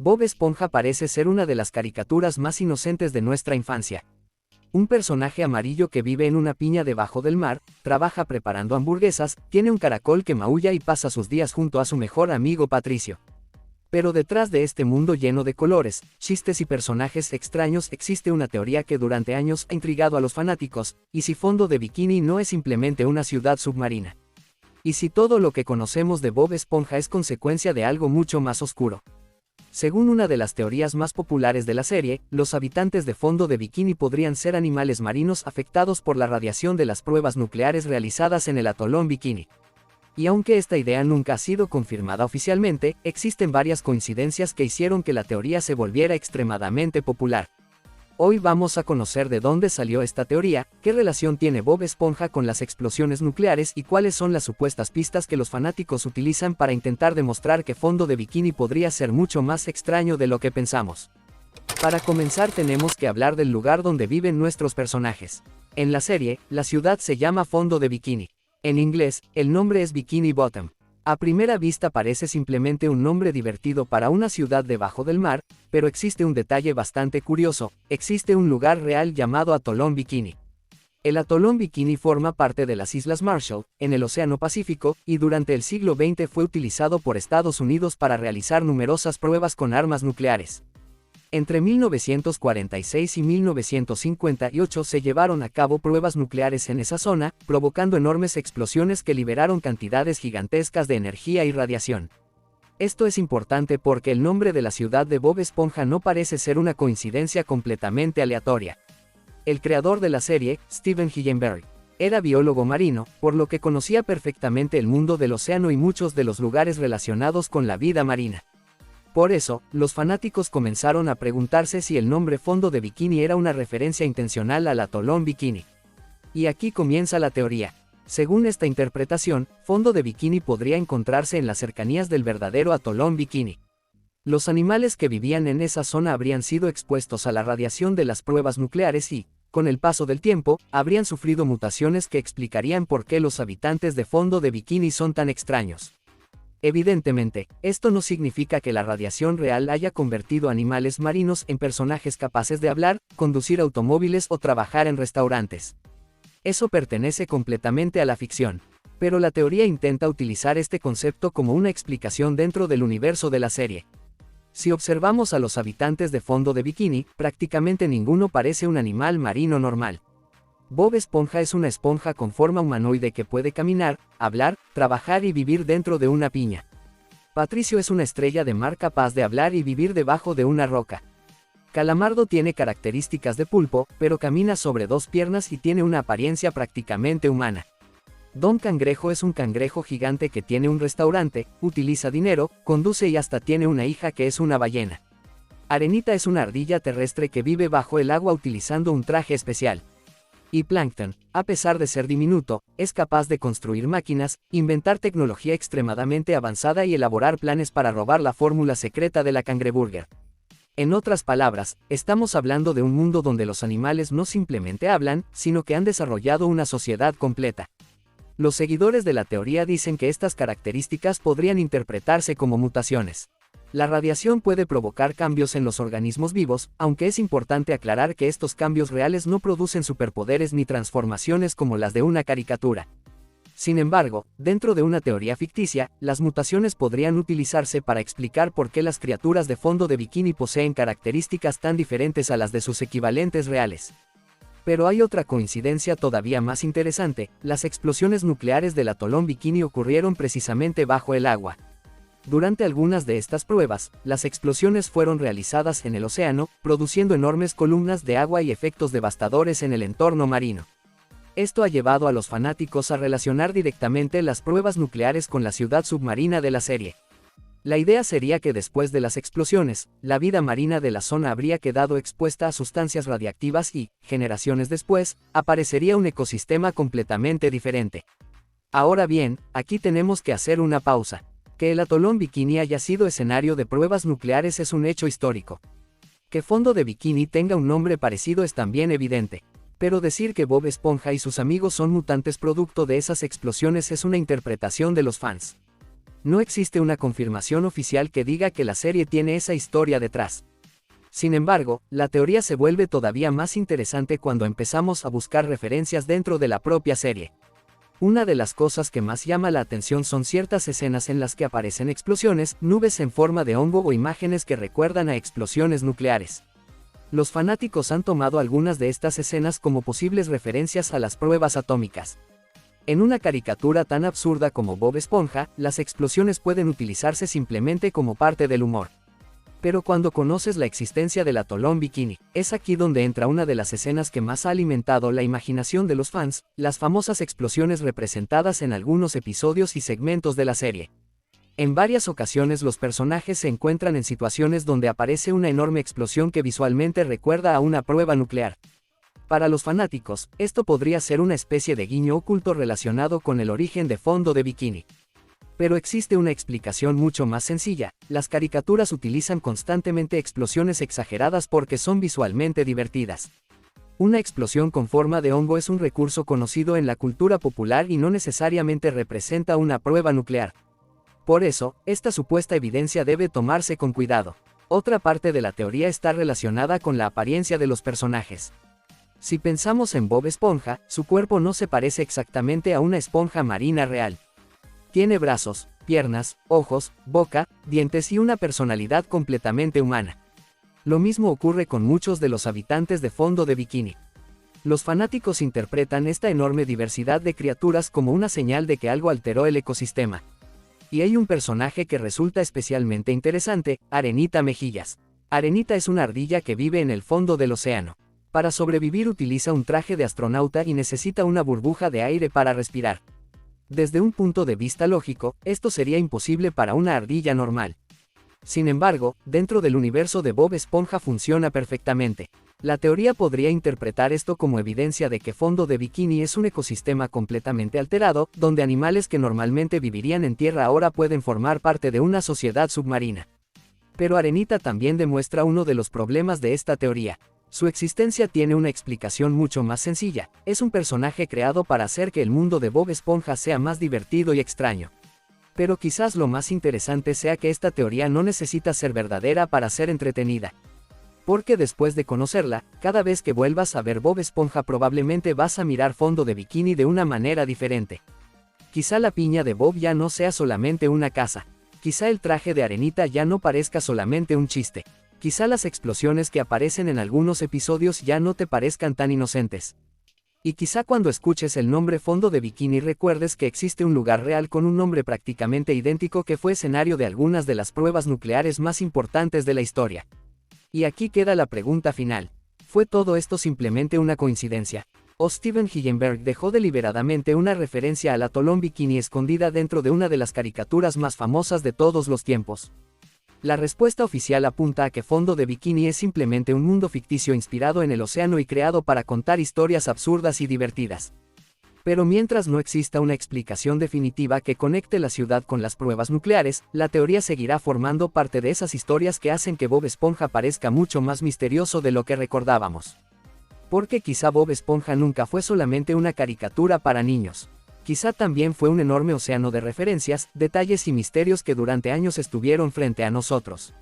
Bob Esponja parece ser una de las caricaturas más inocentes de nuestra infancia. Un personaje amarillo que vive en una piña debajo del mar, trabaja preparando hamburguesas, tiene un caracol que maulla y pasa sus días junto a su mejor amigo Patricio. Pero detrás de este mundo lleno de colores, chistes y personajes extraños existe una teoría que durante años ha intrigado a los fanáticos: ¿y si Fondo de Bikini no es simplemente una ciudad submarina? ¿Y si todo lo que conocemos de Bob Esponja es consecuencia de algo mucho más oscuro? Según una de las teorías más populares de la serie, los habitantes de Fondo de Bikini podrían ser animales marinos afectados por la radiación de las pruebas nucleares realizadas en el atolón Bikini. Y aunque esta idea nunca ha sido confirmada oficialmente, existen varias coincidencias que hicieron que la teoría se volviera extremadamente popular. Hoy vamos a conocer de dónde salió esta teoría, qué relación tiene Bob Esponja con las explosiones nucleares y cuáles son las supuestas pistas que los fanáticos utilizan para intentar demostrar que Fondo de Bikini podría ser mucho más extraño de lo que pensamos. Para comenzar tenemos que hablar del lugar donde viven nuestros personajes. En la serie, la ciudad se llama Fondo de Bikini. En inglés, el nombre es Bikini Bottom. A primera vista parece simplemente un nombre divertido para una ciudad debajo del mar, pero existe un detalle bastante curioso: existe un lugar real llamado Atolón Bikini. El Atolón Bikini forma parte de las Islas Marshall, en el Océano Pacífico, y durante el siglo XX fue utilizado por Estados Unidos para realizar numerosas pruebas con armas nucleares. Entre 1946 y 1958 se llevaron a cabo pruebas nucleares en esa zona, provocando enormes explosiones que liberaron cantidades gigantescas de energía y radiación. Esto es importante porque el nombre de la ciudad de Bob Esponja no parece ser una coincidencia completamente aleatoria. El creador de la serie, Steven Hillenburg, era biólogo marino, por lo que conocía perfectamente el mundo del océano y muchos de los lugares relacionados con la vida marina. Por eso, los fanáticos comenzaron a preguntarse si el nombre Fondo de Bikini era una referencia intencional al atolón Bikini. Y aquí comienza la teoría. Según esta interpretación, Fondo de Bikini podría encontrarse en las cercanías del verdadero atolón Bikini. Los animales que vivían en esa zona habrían sido expuestos a la radiación de las pruebas nucleares y, con el paso del tiempo, habrían sufrido mutaciones que explicarían por qué los habitantes de Fondo de Bikini son tan extraños. Evidentemente, esto no significa que la radiación real haya convertido animales marinos en personajes capaces de hablar, conducir automóviles o trabajar en restaurantes. Eso pertenece completamente a la ficción. Pero la teoría intenta utilizar este concepto como una explicación dentro del universo de la serie. Si observamos a los habitantes de Fondo de Bikini, prácticamente ninguno parece un animal marino normal. Bob Esponja es una esponja con forma humanoide que puede caminar, hablar, trabajar y vivir dentro de una piña. Patricio es una estrella de mar capaz de hablar y vivir debajo de una roca. Calamardo tiene características de pulpo, pero camina sobre dos piernas y tiene una apariencia prácticamente humana. Don Cangrejo es un cangrejo gigante que tiene un restaurante, utiliza dinero, conduce y hasta tiene una hija que es una ballena. Arenita es una ardilla terrestre que vive bajo el agua utilizando un traje especial. Y Plankton, a pesar de ser diminuto, es capaz de construir máquinas, inventar tecnología extremadamente avanzada y elaborar planes para robar la fórmula secreta de la cangreburger. En otras palabras, estamos hablando de un mundo donde los animales no simplemente hablan, sino que han desarrollado una sociedad completa. Los seguidores de la teoría dicen que estas características podrían interpretarse como mutaciones. La radiación puede provocar cambios en los organismos vivos, aunque es importante aclarar que estos cambios reales no producen superpoderes ni transformaciones como las de una caricatura. Sin embargo, dentro de una teoría ficticia, las mutaciones podrían utilizarse para explicar por qué las criaturas de Fondo de Bikini poseen características tan diferentes a las de sus equivalentes reales. Pero hay otra coincidencia todavía más interesante: las explosiones nucleares del atolón Bikini ocurrieron precisamente bajo el agua. Durante algunas de estas pruebas, las explosiones fueron realizadas en el océano, produciendo enormes columnas de agua y efectos devastadores en el entorno marino. Esto ha llevado a los fanáticos a relacionar directamente las pruebas nucleares con la ciudad submarina de la serie. La idea sería que después de las explosiones, la vida marina de la zona habría quedado expuesta a sustancias radiactivas y, generaciones después, aparecería un ecosistema completamente diferente. Ahora bien, aquí tenemos que hacer una pausa. Que el atolón Bikini haya sido escenario de pruebas nucleares es un hecho histórico. Que Fondo de Bikini tenga un nombre parecido es también evidente. Pero decir que Bob Esponja y sus amigos son mutantes producto de esas explosiones es una interpretación de los fans. No existe una confirmación oficial que diga que la serie tiene esa historia detrás. Sin embargo, la teoría se vuelve todavía más interesante cuando empezamos a buscar referencias dentro de la propia serie. Una de las cosas que más llama la atención son ciertas escenas en las que aparecen explosiones, nubes en forma de hongo o imágenes que recuerdan a explosiones nucleares. Los fanáticos han tomado algunas de estas escenas como posibles referencias a las pruebas atómicas. En una caricatura tan absurda como Bob Esponja, las explosiones pueden utilizarse simplemente como parte del humor. Pero cuando conoces la existencia del atolón Bikini, es aquí donde entra una de las escenas que más ha alimentado la imaginación de los fans, las famosas explosiones representadas en algunos episodios y segmentos de la serie. En varias ocasiones los personajes se encuentran en situaciones donde aparece una enorme explosión que visualmente recuerda a una prueba nuclear. Para los fanáticos, esto podría ser una especie de guiño oculto relacionado con el origen de fondo de Bikini. Pero existe una explicación mucho más sencilla: las caricaturas utilizan constantemente explosiones exageradas porque son visualmente divertidas. Una explosión con forma de hongo es un recurso conocido en la cultura popular y no necesariamente representa una prueba nuclear. Por eso, esta supuesta evidencia debe tomarse con cuidado. Otra parte de la teoría está relacionada con la apariencia de los personajes. Si pensamos en Bob Esponja, su cuerpo no se parece exactamente a una esponja marina real. Tiene brazos, piernas, ojos, boca, dientes y una personalidad completamente humana. Lo mismo ocurre con muchos de los habitantes de Fondo de Bikini. Los fanáticos interpretan esta enorme diversidad de criaturas como una señal de que algo alteró el ecosistema. Y hay un personaje que resulta especialmente interesante: Arenita Mejillas. Arenita es una ardilla que vive en el fondo del océano. Para sobrevivir utiliza un traje de astronauta y necesita una burbuja de aire para respirar. Desde un punto de vista lógico, esto sería imposible para una ardilla normal. Sin embargo, dentro del universo de Bob Esponja funciona perfectamente. La teoría podría interpretar esto como evidencia de que Fondo de Bikini es un ecosistema completamente alterado, donde animales que normalmente vivirían en tierra ahora pueden formar parte de una sociedad submarina. Pero Arenita también demuestra uno de los problemas de esta teoría. Su existencia tiene una explicación mucho más sencilla: es un personaje creado para hacer que el mundo de Bob Esponja sea más divertido y extraño. Pero quizás lo más interesante sea que esta teoría no necesita ser verdadera para ser entretenida. Porque después de conocerla, cada vez que vuelvas a ver Bob Esponja probablemente vas a mirar Fondo de Bikini de una manera diferente. Quizá la piña de Bob ya no sea solamente una casa. Quizá el traje de Arenita ya no parezca solamente un chiste. Quizá las explosiones que aparecen en algunos episodios ya no te parezcan tan inocentes. Y quizá cuando escuches el nombre Fondo de Bikini recuerdes que existe un lugar real con un nombre prácticamente idéntico que fue escenario de algunas de las pruebas nucleares más importantes de la historia. Y aquí queda la pregunta final: ¿fue todo esto simplemente una coincidencia? ¿O Steven Hillenberg dejó deliberadamente una referencia al atolón Bikini escondida dentro de una de las caricaturas más famosas de todos los tiempos? La respuesta oficial apunta a que Fondo de Bikini es simplemente un mundo ficticio inspirado en el océano y creado para contar historias absurdas y divertidas. Pero mientras no exista una explicación definitiva que conecte la ciudad con las pruebas nucleares, la teoría seguirá formando parte de esas historias que hacen que Bob Esponja parezca mucho más misterioso de lo que recordábamos. Porque quizá Bob Esponja nunca fue solamente una caricatura para niños. Quizá también fue un enorme océano de referencias, detalles y misterios que durante años estuvieron frente a nosotros.